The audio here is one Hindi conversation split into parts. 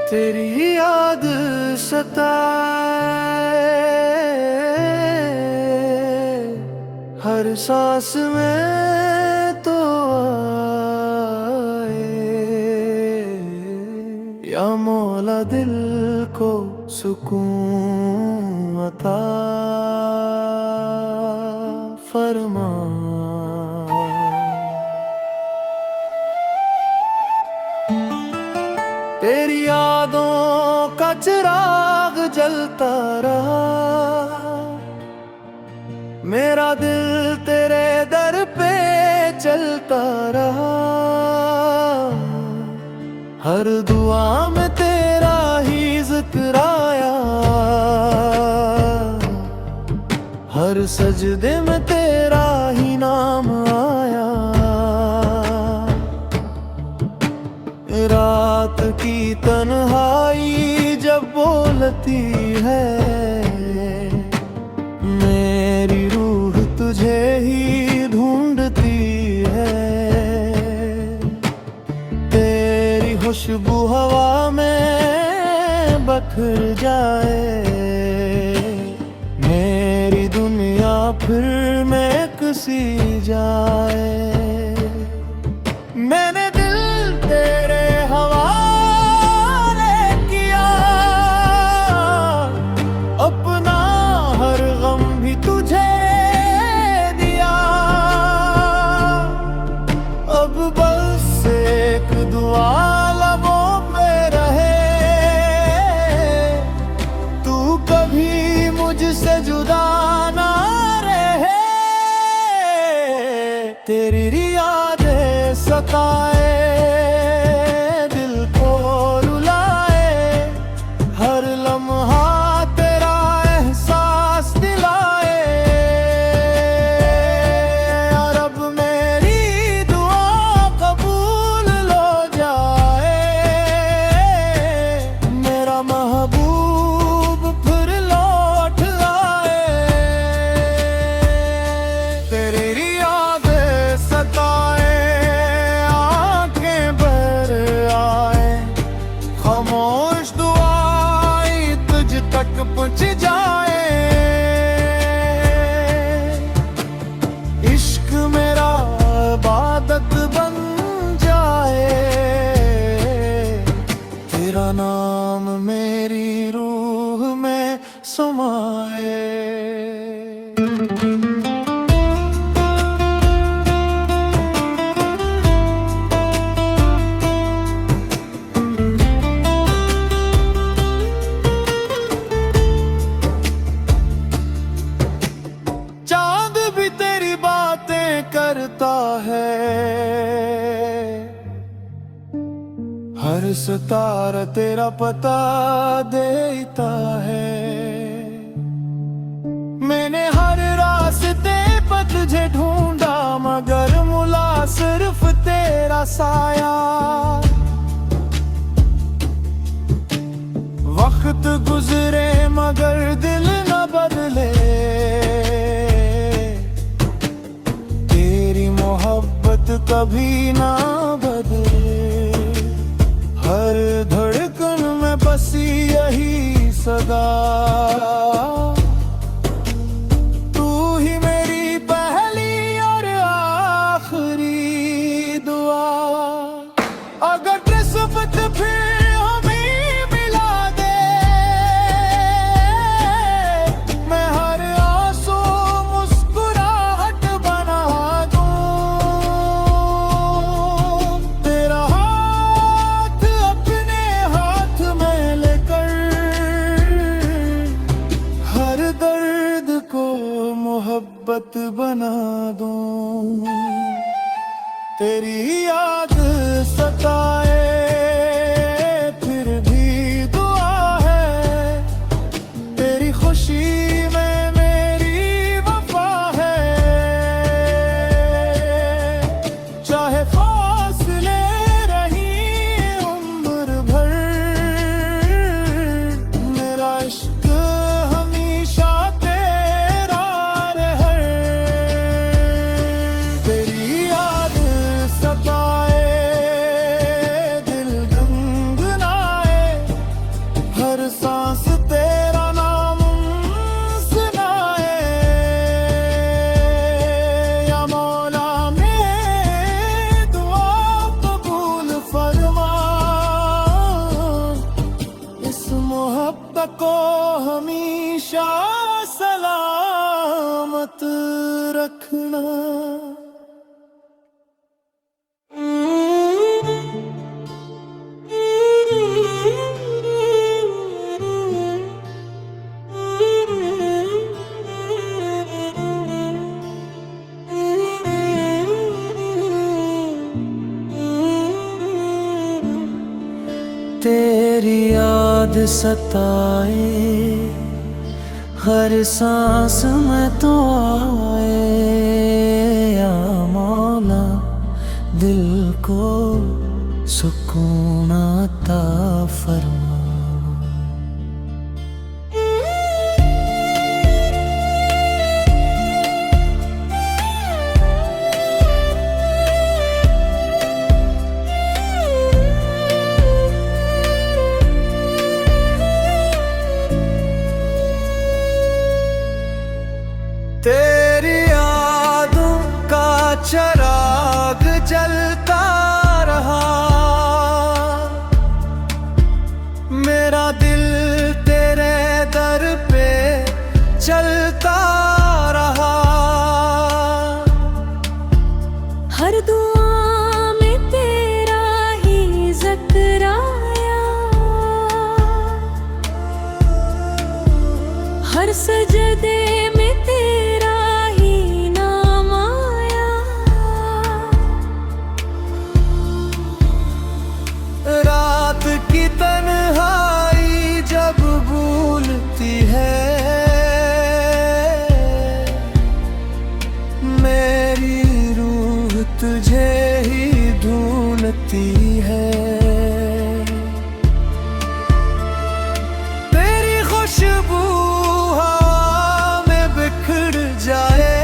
तेरी याद सताए हर सांस में तो आए। या मौला दिल को सुकून अता फरमा। तेरी यादों का चिराग जलता रहा, मेरा दिल तेरे दर पे चलता रहा। हर दुआ में तेरा ही जिक्र आया, हर सजदे में तेरा ही नाम आया। रात की तन्हाई जब बोलती है, मेरी रूह तुझे ही ढूंढती है। तेरी खुशबू हवा में बखर जाए, मेरी दुनिया फिर महक सी जाए। मैंने दिल तेरे हवाले किया, अपना हर गम भी तुझे दिया। अब बस एक दुआ लबों पे रहे, तू कभी मुझसे जुदा ना रहे। तेरी यादें सताए, दिल को रुलाए, हर लम्हा तेरा एहसास दिलाए। और अब मेरी दुआ कबूल लो जाए, मेरा महबूब फिर लौट आए। तेरी यादें सताए, खामोश दुआएं तुझ तक पहुंच जाए। इश्क मेरा इबादत बन जाए, तेरा नाम मेरी रूह में समाए। करता है, हर सितारा तेरा पता देता है। मैंने हर रास्ते पर तुझे ढूंढा, मगर मिला सिर्फ तेरा साया। वक्त गुजरे मगर दिल न बदले, मोहब्बत कभी ना बदले। हर धड़कन में बसी यही सदा, तू ही मेरी पहली और आखिरी दुआ। अगर किस्मत फिर हमें मिला दे, मैं हर आंसू मुस्कुराहट बना दूं। मोहब्बत बना दूं। तेरी याद सताए फिर भी दुआ है, तेरी खुशी में मेरी वफा है। चाहे फासले रही उम्र भर, मेरा इश्क हमेशा तेरा रहे। तेरी याद सताए को हमेशा सलामत रखना। तेरी याद सताए हर सांस में तो आए, या मौला दिल को सुकून अता फरमा। तेरी यादों का चिराग जलता रहा, मेरा दिल तेरे दर पे चलता रहा। हर दुआ में तेरा ही ज़िक्र आया, हर सजदे में रात की तन्हाई जब भूलती है, मेरी रूह तुझे ही ढूंढती है। तेरी खुशबू हवा में बिखर जाए,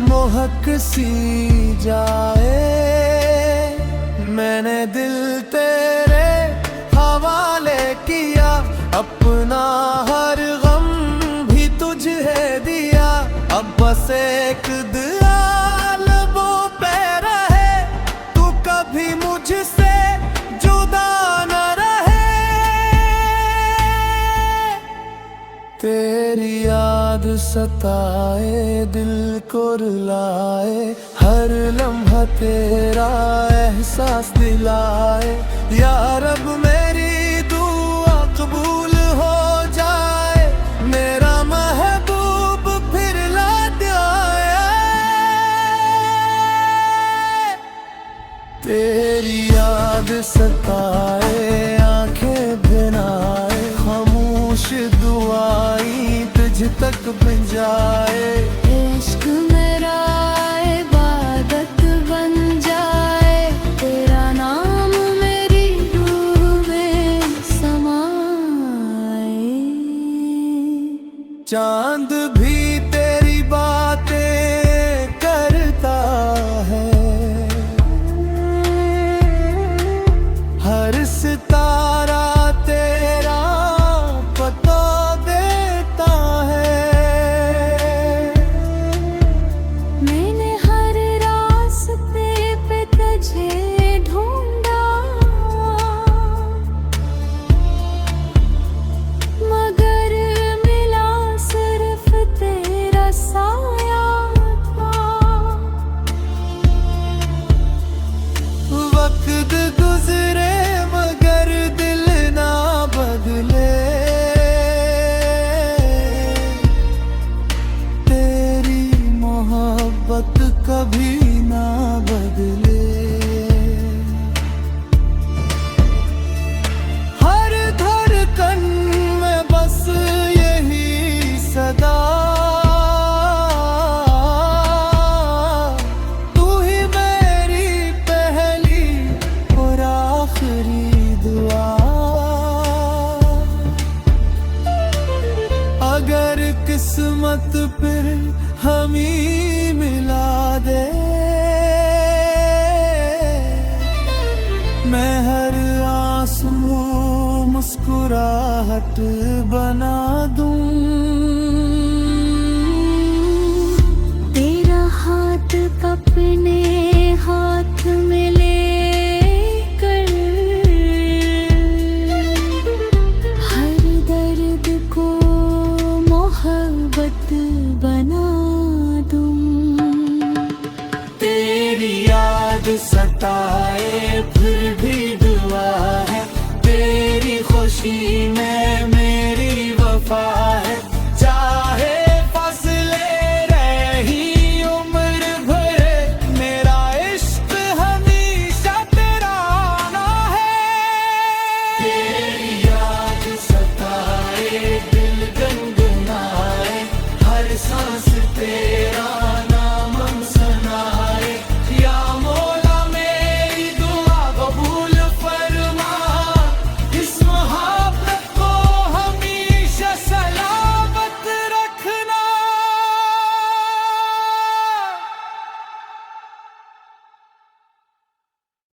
महक सी जाए। मैंने दिल तेरे हवाले किया, अपना हर गम भी तुझे दिया। अब बस एक दुआ लबों पे रहे, तू कभी मुझसे जुदा न रहे। तेरी याद सताए दिल को रुलाए, हर लम्हा तेरा एहसास दिलाए। या रब मेरी दुआ कबूल हो जाए, मेरा महबूब फिर लौट आए। तेरी याद सताए आंखें भिनाए, खामोश दुआई तुझ तक भिजाए। इश्क मेरा इबादत बन जाए, तेरा नाम मेरी रूह में समाए। चांद भी तेरी बातें करता है, हर सितारा तेरा पता देता है। मैंने हर रास्ते पे तुझे ढूंढा, मगर मिला सिर्फ तेरा साया था। वक्त गुजरे मगर दिल ना बदले, तेरी मोहब्बत कभी ना बदले। हर धड़कन में बस यही सदा, तू ही मेरी पहली और आखिरी दुआ। अगर किस्मत फिर हम ही मिला दे, मैं हर आंसू मुस्कुराहट बना दूं। तेरा हाथ अपने हाथ दर्द सताए फिर भी दुआ है तेरी खुशी में